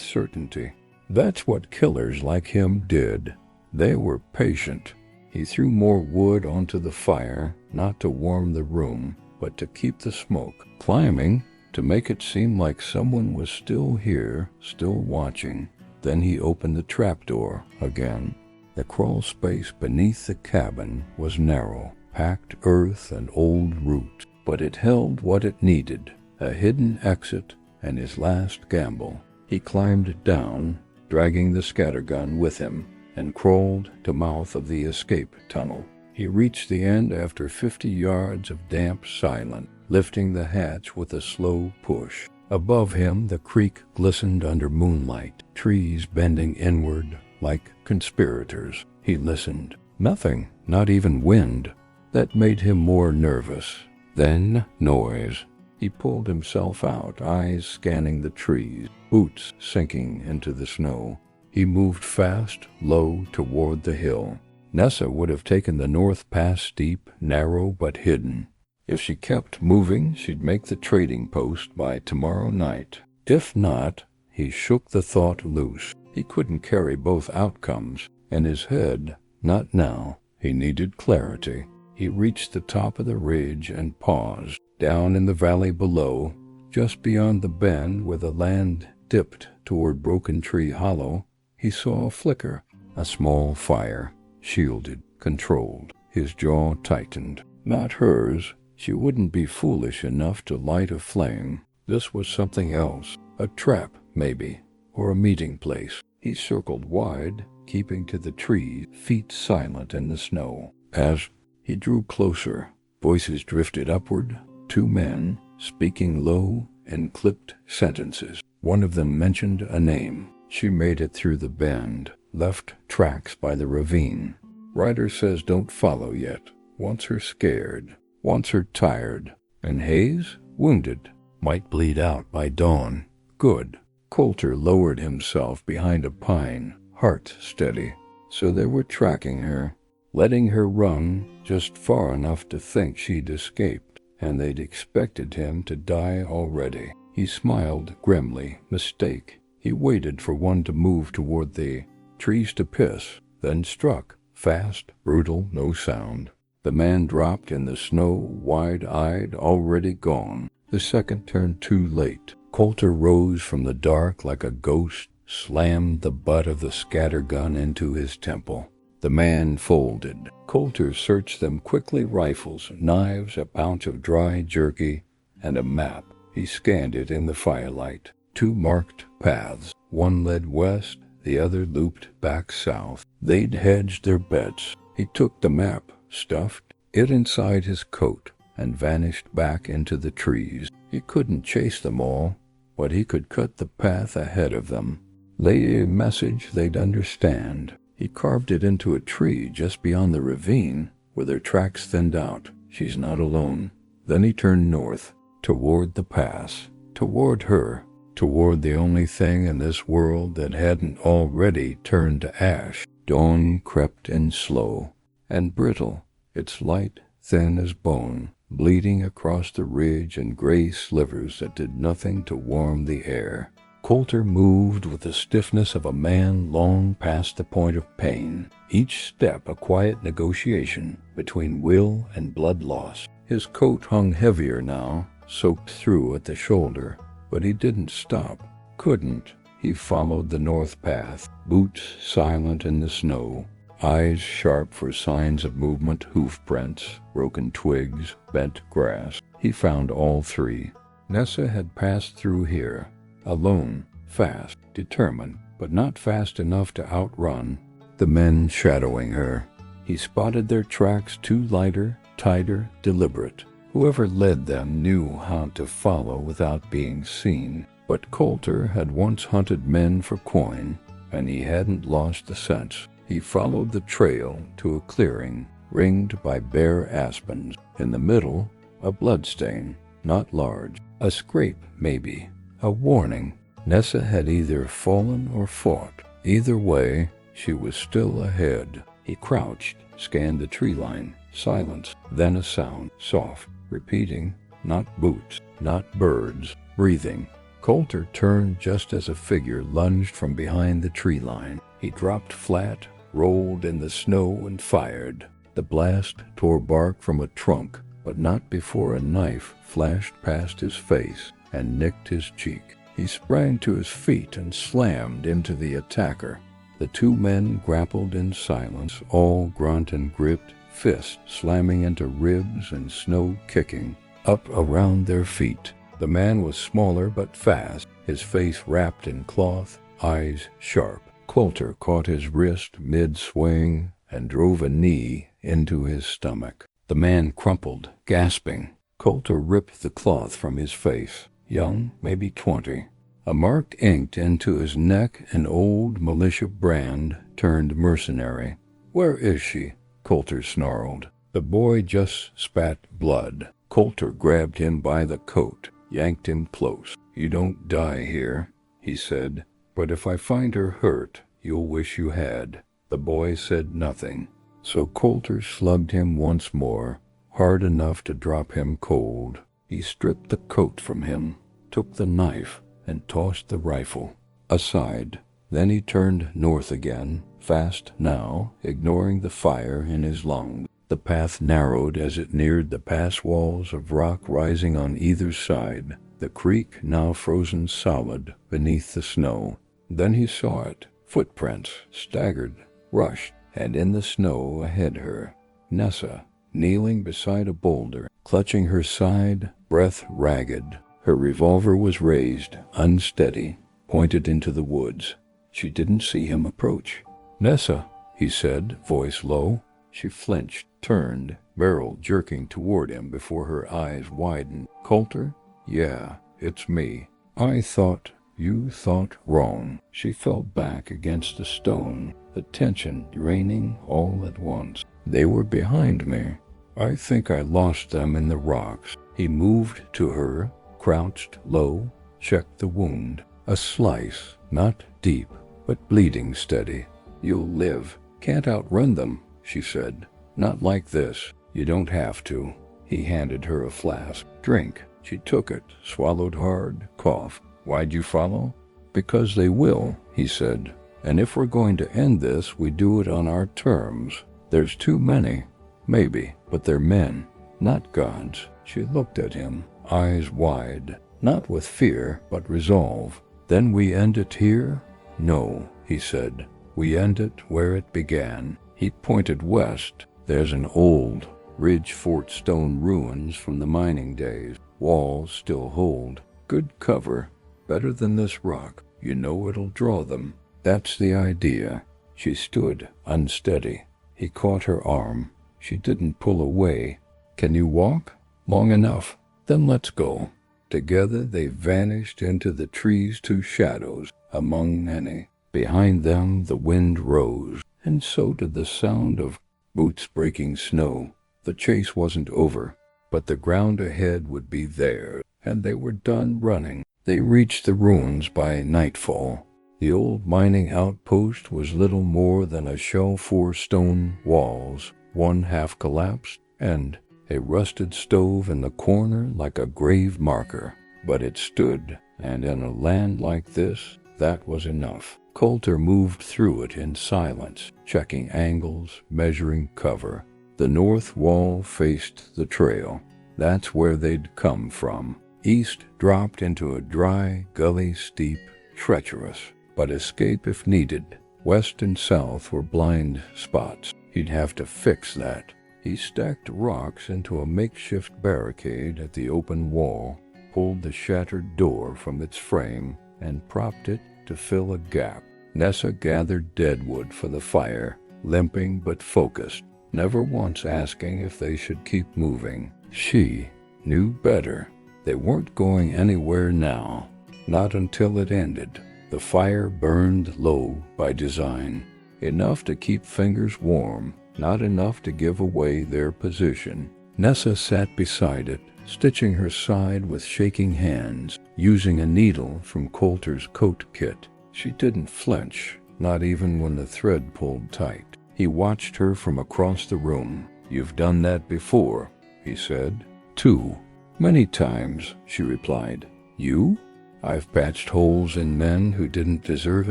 [SPEAKER 1] certainty. That's what killers like him did. They were patient. He threw more wood onto the fire, not to warm the room, but to keep the smoke climbing, to make it seem like someone was still here, still watching. Then he opened the trapdoor again. The crawl space beneath the cabin was narrow, packed earth and old roots, but it held what it needed, a hidden exit and his last gamble. He climbed down, dragging the scattergun with him, and crawled to mouth of the escape tunnel. He reached the end after 50 yards of damp silence, lifting the hatch with a slow push. Above him, the creek glistened under moonlight, trees bending inward like conspirators. He listened. Nothing, not even wind. That made him more nervous. Then noise. He pulled himself out, eyes scanning the trees, boots sinking into the snow. He moved fast, low, toward the hill. Nessa would have taken the north pass steep, narrow, but hidden. If she kept moving, she'd make the trading post by tomorrow night. If not, he shook the thought loose. He couldn't carry both outcomes. In his head, not now. He needed clarity. He reached the top of the ridge and paused. Down in the valley below, just beyond the bend where the land dipped toward Broken Tree Hollow, he saw a flicker, a small fire, shielded, controlled. His jaw tightened. Not hers. She wouldn't be foolish enough to light a flame. This was something else. A trap, maybe, or a meeting place. He circled wide, keeping to the trees, feet silent in the snow. As he drew closer, voices drifted upward, 2 men, speaking low in clipped sentences. One of them mentioned a name. She made it through the bend, left tracks by the ravine. Ryder says don't follow yet. Wants her scared. Wants her tired. And Hayes, wounded. Might bleed out by dawn. Good. Colter lowered himself behind a pine, heart steady. So they were tracking her, letting her run just far enough to think she'd escaped, and they'd expected him to die already. He smiled grimly. Mistake. He waited for one to move toward the trees to piss, then struck. Fast, brutal, no sound. The man dropped in the snow, wide-eyed, already gone. The second turned too late. Colter rose from the dark like a ghost, slammed the butt of the scattergun into his temple. The man folded. Colter searched them quickly, rifles, knives, a pouch of dry jerky, and a map. He scanned it in the firelight. 2 marked paths. One led west, the other looped back south. They'd hedged their bets. He took the map, stuffed it inside his coat, and vanished back into the trees. He couldn't chase them all, but he could cut the path ahead of them. Lay a message they'd understand. He carved it into a tree just beyond the ravine, where their tracks thinned out. She's not alone. Then he turned north, toward the pass, toward her, toward the only thing in this world that hadn't already turned to ash. Dawn crept in slow and brittle, its light thin as bone, bleeding across the ridge in gray slivers that did nothing to warm the air. Colter moved with the stiffness of a man long past the point of pain, each step a quiet negotiation between will and blood loss. His coat hung heavier now, soaked through at the shoulder, but he didn't stop. Couldn't. He followed the north path, boots silent in the snow, eyes sharp for signs of movement, hoof prints, broken twigs, bent grass. He found all 3. Nessa had passed through here, alone, fast, determined, but not fast enough to outrun the men shadowing her. He spotted their tracks, 2 lighter, tighter, deliberate. Whoever led them knew how to follow without being seen. But Colter had once hunted men for coin, and he hadn't lost the sense. He followed the trail to a clearing, ringed by bare aspens. In the middle, a bloodstain, not large. A scrape, maybe. A warning. Nessa had either fallen or fought. Either way, she was still ahead. He crouched, scanned the tree line. Silence. Then a sound, soft, repeating. Not boots, not birds. Breathing. Colter turned just as a figure lunged from behind the tree line. He dropped flat, rolled in the snow, and fired. The blast tore bark from a trunk, but not before a knife flashed past his face and nicked his cheek. He sprang to his feet and slammed into the attacker. The 2 men grappled in silence, all grunt and gripped, fists slamming into ribs and snow kicking up around their feet. The man was smaller but fast, his face wrapped in cloth, eyes sharp. Colter caught his wrist mid-swing and drove a knee into his stomach. The man crumpled, gasping. Colter ripped the cloth from his face. Young, maybe 20. A mark inked into his neck, an old militia brand turned mercenary. "Where is she?" Colter snarled. The boy just spat blood. Colter grabbed him by the coat, yanked him close. "You don't die here," he said, "but if I find her hurt, you'll wish you had." The boy said nothing, so Colter slugged him once more, hard enough to drop him cold. He stripped the coat from him, took the knife, and tossed the rifle aside. Then he turned north again, fast now, ignoring the fire in his lungs. The path narrowed as it neared the pass walls of rock rising on either side, the creek now frozen solid beneath the snow. Then he saw it. Footprints, staggered, rushed, and in the snow ahead her, Nessa, kneeling beside a boulder, clutching her side, breath ragged. Her revolver was raised, unsteady, pointed into the woods. She didn't see him approach. Nessa, he said, voice low. She flinched, turned, barrel jerking toward him before her eyes widened. Colter? Yeah, it's me. I thought you thought wrong. She fell back against the stone, the tension draining all at once. They were behind me. I think I lost them in the rocks. He moved to her, crouched low, checked the wound. A slice, not deep, but bleeding steady. You'll live. Can't outrun them, she said. Not like this. You don't have to. He handed her a flask. Drink. She took it, swallowed hard, coughed. Why'd you follow? Because they will, he said. And if we're going to end this, we do it on our terms. There's too many. Maybe, but they're men, not gods. She looked at him, eyes wide, not with fear, but resolve. Then we end it here? No, he said. We end it where it began. He pointed west. There's an old ridge fort stone ruins from the mining days. Walls still hold. Good cover. Better than this rock. You know it'll draw them. That's the idea. She stood, unsteady. He caught her arm. She didn't pull away. Can you walk? Long enough. Then let's go. Together they vanished into the trees' two shadows, among many. Behind them the wind rose, and so did the sound of boots breaking snow. The chase wasn't over, but the ground ahead would be theirs, and they were done running. They reached the ruins by nightfall. The old mining outpost was little more than a shell for stone walls, one half collapsed, and a rusted stove in the corner like a grave marker. But it stood, and in a land like this, that was enough. Colter moved through it in silence, checking angles, measuring cover. The north wall faced the trail. That's where they'd come from. East dropped into a dry gully, steep, treacherous, but escape if needed. West and south were blind spots. He'd have to fix that. He stacked rocks into a makeshift barricade at the open wall, pulled the shattered door from its frame, and propped it to fill a gap. Nessa gathered deadwood for the fire, limping but focused, never once asking if they should keep moving. She knew better. They weren't going anywhere now, not until it ended. The fire burned low by design, enough to keep fingers warm, not enough to give away their position. Nessa sat beside it, stitching her side with shaking hands, using a needle from Colter's coat kit. She didn't flinch, not even when the thread pulled tight. He watched her from across the room. You've done that before, he said. 2. Many times, she replied. You? I've patched holes in men who didn't deserve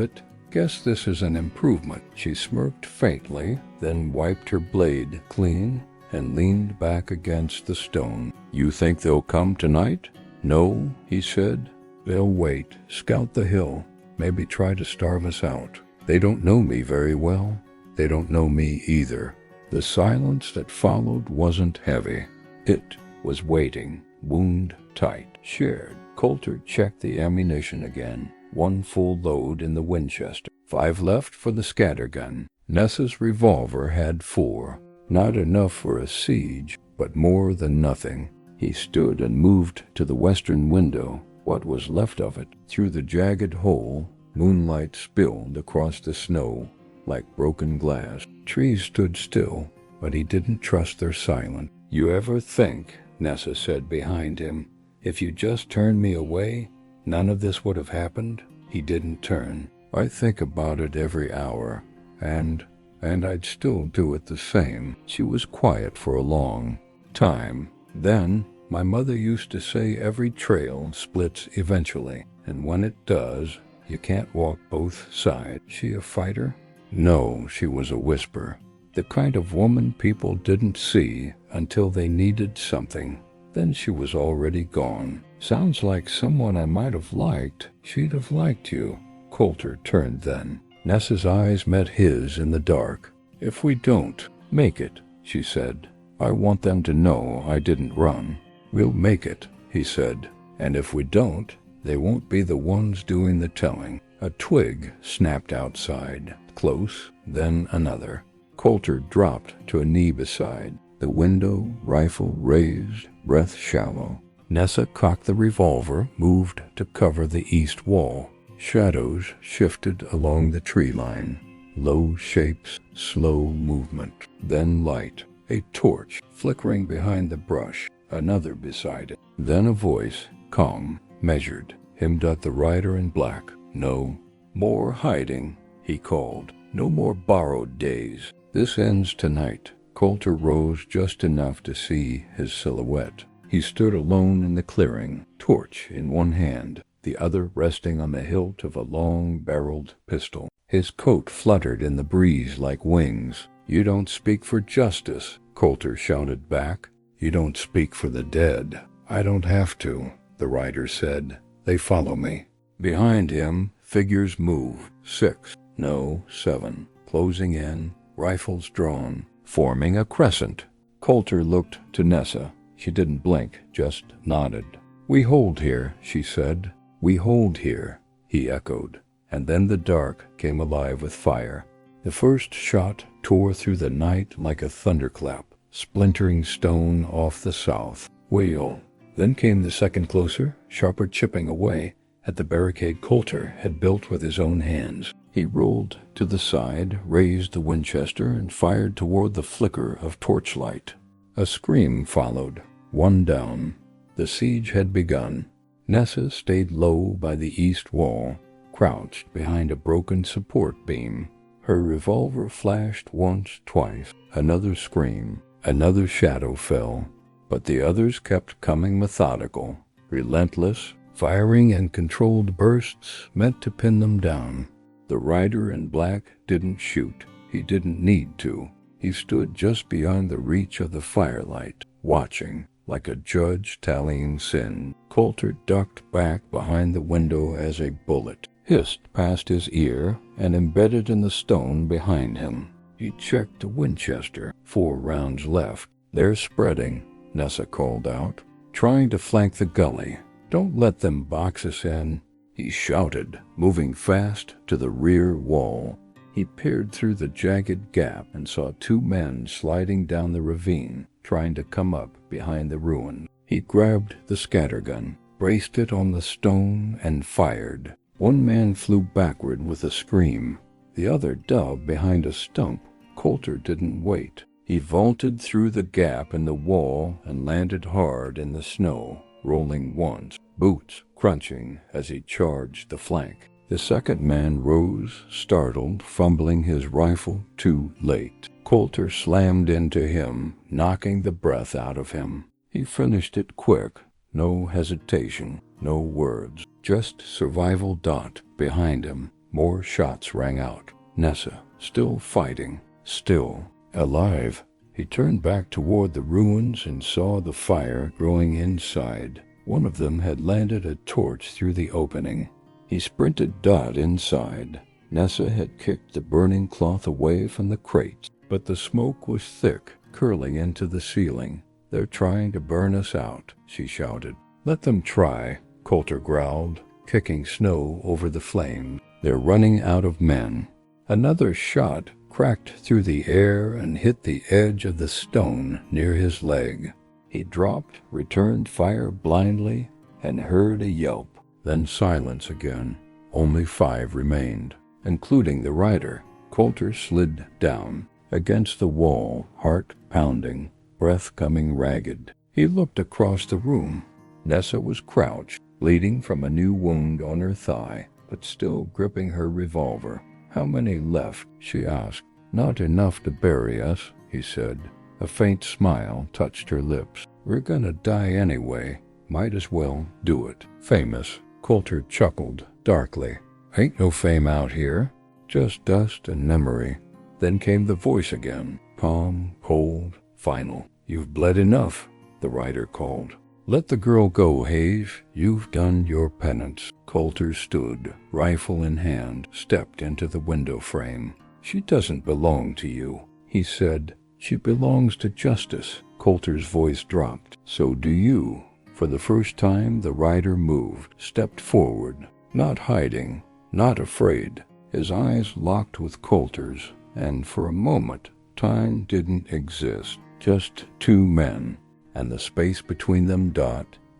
[SPEAKER 1] it. Guess this is an improvement. She smirked faintly, then wiped her blade clean and leaned back against the stone. You think they'll come tonight? No, he said. They'll wait, scout the hill, maybe try to starve us out. They don't know me very well. They don't know me either. The silence that followed wasn't heavy. It was waiting, wound tight, shared. Colter checked the ammunition again. 1 full load in the Winchester. 5 left for the scattergun. Nessa's revolver had 4. Not enough for a siege, but more than nothing. He stood and moved to the western window, what was left of it. Through the jagged hole, moonlight spilled across the snow like broken glass. Trees stood still, but he didn't trust their silence. You ever think, Nessa said behind him, if you just turned me away, none of this would have happened? He didn't turn. I think about it every hour, and I'd still do it the same. She was quiet for a long time. Then, my mother used to say every trail splits eventually, and when it does, you can't walk both sides. She a fighter? No, she was a whisper. The kind of woman people didn't see until they needed something. Then she was already gone. Sounds like someone I might have liked. She'd have liked you. Colter turned then. Nessa's eyes met his in the dark. If we don't make it, she said, I want them to know I didn't run. We'll make it, he said. And if we don't, they won't be the ones doing the telling. A twig snapped outside, close, then another. Colter dropped to a knee beside the window, rifle raised, breath shallow. Nessa cocked the revolver, moved to cover the east wall. Shadows shifted along the tree line. Low shapes, slow movement, then light. A torch flickering behind the brush, another beside it. Then a voice, calm, measured, hymned at the rider in black. No more hiding, he called. No more borrowed days. This ends tonight. Colter rose just enough to see his silhouette. He stood alone in the clearing, torch in one hand, the other resting on the hilt of a long-barreled pistol. His coat fluttered in the breeze like wings. "You don't speak for justice," Colter shouted back. "You don't speak for the dead." "I don't have to," the rider said. "They follow me." Behind him, figures moved. 6, no, 7, closing in, rifles drawn, forming a crescent. Colter looked to Nessa. She didn't blink, just nodded. "We hold here," she said. "We hold here," he echoed. And then the dark came alive with fire. The first shot tore through the night like a thunderclap, splintering stone off the south. Wheel. Then came the second closer, sharper chipping away at the barricade Colter had built with his own hands. He rolled to the side, raised the Winchester, and fired toward the flicker of torchlight. A scream followed. One down. The siege had begun. Nessa stayed low by the east wall, crouched behind a broken support beam. Her revolver flashed once, twice. Another scream. Another shadow fell. But the others kept coming, methodical, relentless, firing in controlled bursts meant to pin them down. The rider in black didn't shoot. He didn't need to. He stood just beyond the reach of the firelight, watching, like a judge tallying sin. Colter ducked back behind the window as a bullet hissed past his ear and embedded in the stone behind him. He checked the Winchester. 4 rounds left. "They're spreading," Nessa called out, "trying to flank the gully. Don't let them box us in," he shouted, moving fast to the rear wall. He peered through the jagged gap and saw 2 men sliding down the ravine, trying to come up behind the ruin. He grabbed the scattergun, braced it on the stone, and fired. One man flew backward with a scream. The other dove behind a stump. Colter didn't wait. He vaulted through the gap in the wall and landed hard in the snow, rolling once, boots crunching as he charged the flank. The second man rose, startled, fumbling his rifle too late. Colter slammed into him, knocking the breath out of him. He finished it quick. No hesitation, no words, just survival. Dot behind him. More shots rang out. Nessa, still fighting, still alive. He turned back toward the ruins and saw the fire growing inside. One of them had landed a torch through the opening. He sprinted Dot inside. Nessa had kicked the burning cloth away from the crates, but the smoke was thick, curling into the ceiling. "They're trying to burn us out," she shouted. "Let them try," Colter growled, kicking snow over the flames. "They're running out of men." Another shot cracked through the air and hit the edge of the stone near his leg. He dropped, returned fire blindly, and heard a yelp. Then silence again. Only 5 remained, including the rider. Colter slid down against the wall, heart pounding, breath coming ragged. He looked across the room. Nessa was crouched, bleeding from a new wound on her thigh, but still gripping her revolver. "How many left?" she asked. "Not enough to bury us," he said. A faint smile touched her lips. "We're gonna die anyway. Might as well do it." "Famous," Colter chuckled darkly. "Ain't no fame out here. Just dust and memory." Then came the voice again, calm, cold, final. "You've bled enough," the rider called. "Let the girl go, Hayes. You've done your penance." Colter stood, rifle in hand, stepped into the window frame. "She doesn't belong to you," he said. "She belongs to justice." Colter's voice dropped. "So do you." For the first time, the rider moved, stepped forward, not hiding, not afraid. His eyes locked with Colter's, and for a moment, time didn't exist. Just two men, and the space between them.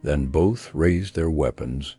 [SPEAKER 1] Then both raised their weapons.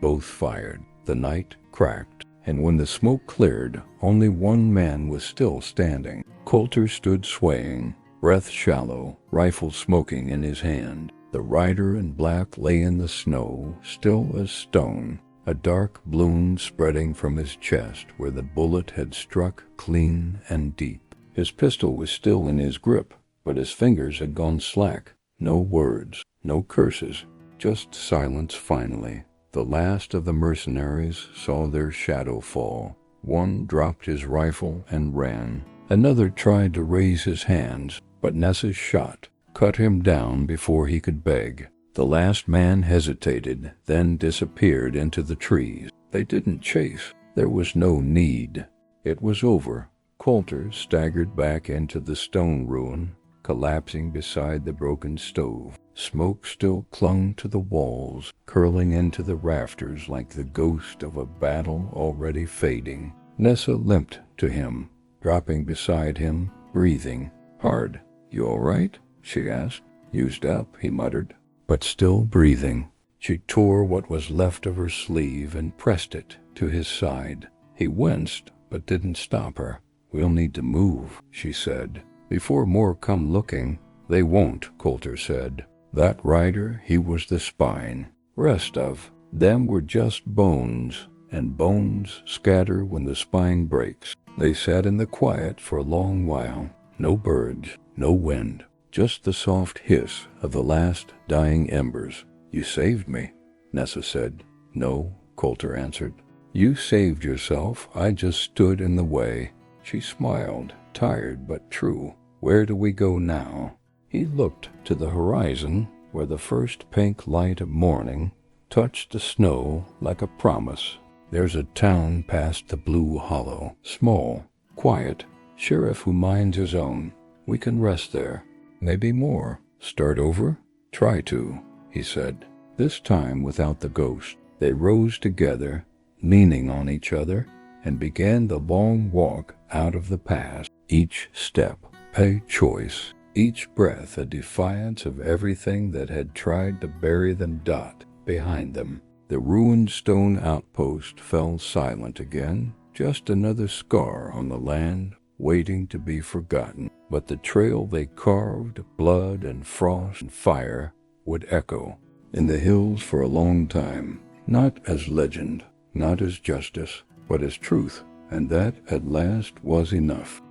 [SPEAKER 1] Both fired. The night cracked, and when the smoke cleared, only one man was still standing. Colter stood swaying, breath shallow, rifle smoking in his hand. The rider in black lay in the snow, still as stone, a dark bloom spreading from his chest where the bullet had struck clean and deep. His pistol was still in his grip, but his fingers had gone slack. No words, no curses, just silence finally. The last of the mercenaries saw their shadow fall. One dropped his rifle and ran. Another tried to raise his hands, but Nessa's shot cut him down before he could beg. The last man hesitated, then disappeared into the trees. They didn't chase. There was no need. It was over. Colter staggered back into the stone ruin, collapsing beside the broken stove. Smoke still clung to the walls, curling into the rafters like the ghost of a battle already fading. Nessa limped to him, dropping beside him, breathing hard. "You all right?" she asked. "Used up," he muttered, but still breathing. She tore what was left of her sleeve and pressed it to his side. He winced, but didn't stop her. "We'll need to move," she said, "before more come looking." "They won't," Colter said. "That rider, he was the spine. Rest of them were just bones, and bones scatter when the spine breaks." They sat in the quiet for a long while. No birds, no wind, just the soft hiss of the last dying embers. "You saved me," Nessa said. "No," Colter answered. "You saved yourself. I just stood in the way." She smiled, tired but true. "Where do we go now?" He looked to the horizon, where the first pink light of morning touched the snow like a promise. "There's a town past the blue hollow. Small, quiet, sheriff who minds his own. We can rest there. Maybe more. Start over? Try to," he said. This time without the ghost. They rose together, leaning on each other, and began the long walk out of the past. Each step a choice, each breath a defiance of everything that had tried to bury them. Behind them, the ruined stone outpost fell silent again, just another scar on the land waiting to be forgotten. But the trail they carved, blood and frost and fire, would echo in the hills for a long time, not as legend, not as justice, but as truth, and that at last was enough.